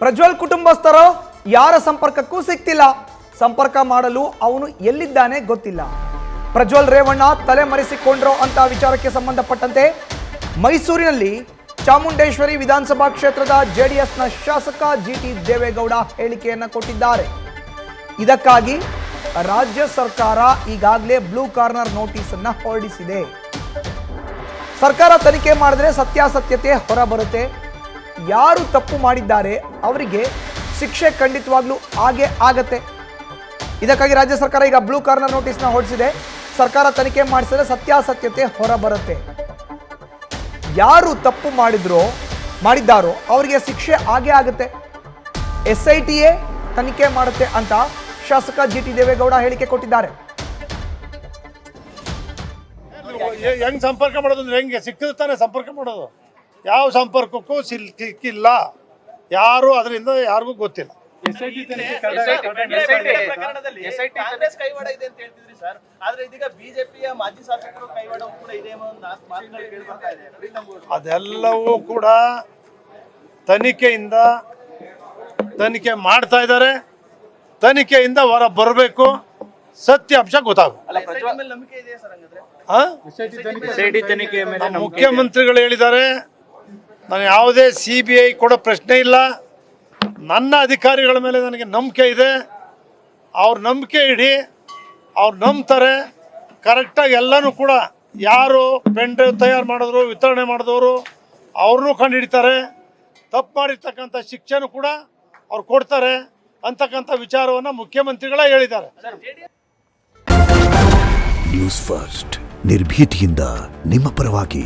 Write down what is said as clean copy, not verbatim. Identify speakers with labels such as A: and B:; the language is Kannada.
A: ಪ್ರಜ್ವಲ್ ಕುಟುಂಬಸ್ಥರು ಯಾರ ಸಂಪರ್ಕಕ್ಕೂ ಸಿಗ್ತಿಲ್ಲ. ಸಂಪರ್ಕ ಮಾಡಲು ಅವನು ಎಲ್ಲಿದ್ದಾನೆ ಗೊತ್ತಿಲ್ಲ. ಪ್ರಜ್ವಲ್ ರೇವಣ್ಣ ತಲೆಮರೆಸಿಕೊಂಡ್ರೋ ಅಂತ ವಿಚಾರಕ್ಕೆ ಸಂಬಂಧಪಟ್ಟಂತೆ ಮೈಸೂರಿನಲ್ಲಿ ಚಾಮುಂಡೇಶ್ವರಿ ವಿಧಾನಸಭಾ ಕ್ಷೇತ್ರದ ಜೆಡಿಎಸ್ನ ಶಾಸಕ ಜಿಟಿ ದೇವೇಗೌಡ ಹೇಳಿಕೆಯನ್ನು ಕೊಟ್ಟಿದ್ದಾರೆ. ಇದಕ್ಕಾಗಿ ರಾಜ್ಯ ಸರ್ಕಾರ ಈಗಾಗಲೇ ಬ್ಲೂ ಕಾರ್ನರ್ ನೋಟಿಸ್ ಅನ್ನು ಹೊರಡಿಸಿದೆ. ಸರ್ಕಾರ ತನಿಖೆ ಮಾಡಿದ್ರೆ ಸತ್ಯಾಸತ್ಯತೆ ಹೊರಬರುತ್ತೆ. ಯಾರು ತಪ್ಪು ಮಾಡಿದ್ದಾರೆ ಅವರಿಗೆ ಶಿಕ್ಷೆ ಖಂಡಿತವಾಗ್ಲೂ ಆಗತ್ತೆ. ಇದಕ್ಕಾಗಿ ರಾಜ್ಯ ಸರ್ಕಾರ ಈಗ ಬ್ಲೂ ಕಾರ್ನರ್ ನೋಟಿಸ್ನ ಹೊರಡಿಸಿದೆ. ಸರ್ಕಾರ ತನಿಖೆ ಮಾಡಿಸಿದ್ರೆ ಸತ್ಯಾಸತ್ಯತೆ ಹೊರಬರುತ್ತೆ. ಯಾರು ತಪ್ಪು ಮಾಡಿದ್ದಾರೋ ಅವರಿಗೆ ಶಿಕ್ಷೆ ಆಗುತ್ತೆ. SITಯೇ ತನಿಖೆ ಮಾಡುತ್ತೆ ಅಂತ ಶಾಸಕ ಜಿಟಿ ದೇವೇಗೌಡ ಹೇಳಿಕೆ ಕೊಟ್ಟಿದ್ದಾರೆ.
B: ಹೆಂಗ್ ಸಂಪರ್ಕ ಮಾಡೋದು ಅಂದ್ರೆ ಹೆಂಗೆ ಸಿಕ್ಕಿದ್ರೆ ತಾನೇ ಸಂಪರ್ಕ ಮಾಡೋದು. ಯಾವ ಸಂಪರ್ಕಕ್ಕೂ ಸಿಕ್ಕಿಲ್ಲ. ಯಾರು ಅದರಿಂದ ಯಾರಿಗೂ ಗೊತ್ತಿಲ್ಲ.
C: ಕಾಂಗ್ರೆಸ್ ಕೈವಾಡ ಇದೆ ಅಂತ ಹೇಳ್ತಿದ್ರಿ ಸರ್, ಆದ್ರೆ ಇದೀಗ ಬಿಜೆಪಿಯ ಮಾಜಿ ಶಾಸಕರು ಕೈವಾಡ ಕೂಡ ಇದೆ ಅನ್ನೋ ಮಾತುಗಳು ಕೇಳ್ತಾ ಇದೆ.
B: ಅದೆಲ್ಲವೂ ಕೂಡ ತನಿಖೆ ಮಾಡ್ತಾ ಇದ್ದಾರೆ. ತನಿಖೆಯಿಂದ ಹೊರ ಬರಬೇಕು, ಸತ್ಯಾಂಶ ಗೊತ್ತಾಗುತ್ತೆ.
C: ನಂಬಿಕೆ ಇದೆ ಸರ್ ಹಂಗಂದ್ರೆ?
B: ಮುಖ್ಯಮಂತ್ರಿಗಳು ಹೇಳಿದ್ದಾರೆ, ನಾನು ಯಾವುದೇ CBI ಕೊಡೋ ಪ್ರಶ್ನೆ ಇಲ್ಲ. ನನ್ನ ಅಧಿಕಾರಿಗಳ ಮೇಲೆ ನನಗೆ ನಂಬಿಕೆ ಇದೆ. ಅವ್ರ ನಂಬಿಕೆ ಇಡಿ, ಅವ್ರು ನಂಬ್ತಾರೆ. ಕರೆಕ್ಟಾಗಿ ಎಲ್ಲನೂ ಕೂಡ ಯಾರು ಪೆನ್ ಡ್ರೈವ್ ತಯಾರು ಮಾಡಿದ್ರು, ವಿತರಣೆ ಮಾಡಿದವರು ಅವ್ರನ್ನೂ ಕಂಡು ಹಿಡಿತಾರೆ. ತಪ್ಪು ಮಾಡಿರ್ತಕ್ಕಂಥ ಶಿಕ್ಷೆನೂ ಕೂಡ ಅವ್ರು ಕೊಡ್ತಾರೆ ಅಂತಕ್ಕಂಥ ವಿಚಾರವನ್ನು ಮುಖ್ಯಮಂತ್ರಿಗಳೇ ಹೇಳಿದ್ದಾರೆ.
D: ನ್ಯೂಸ್ ಫಸ್ಟ್ ನಿರ್ಭೀತಿಯಿಂದ ನಿಮ್ಮ ಪರವಾಗಿ.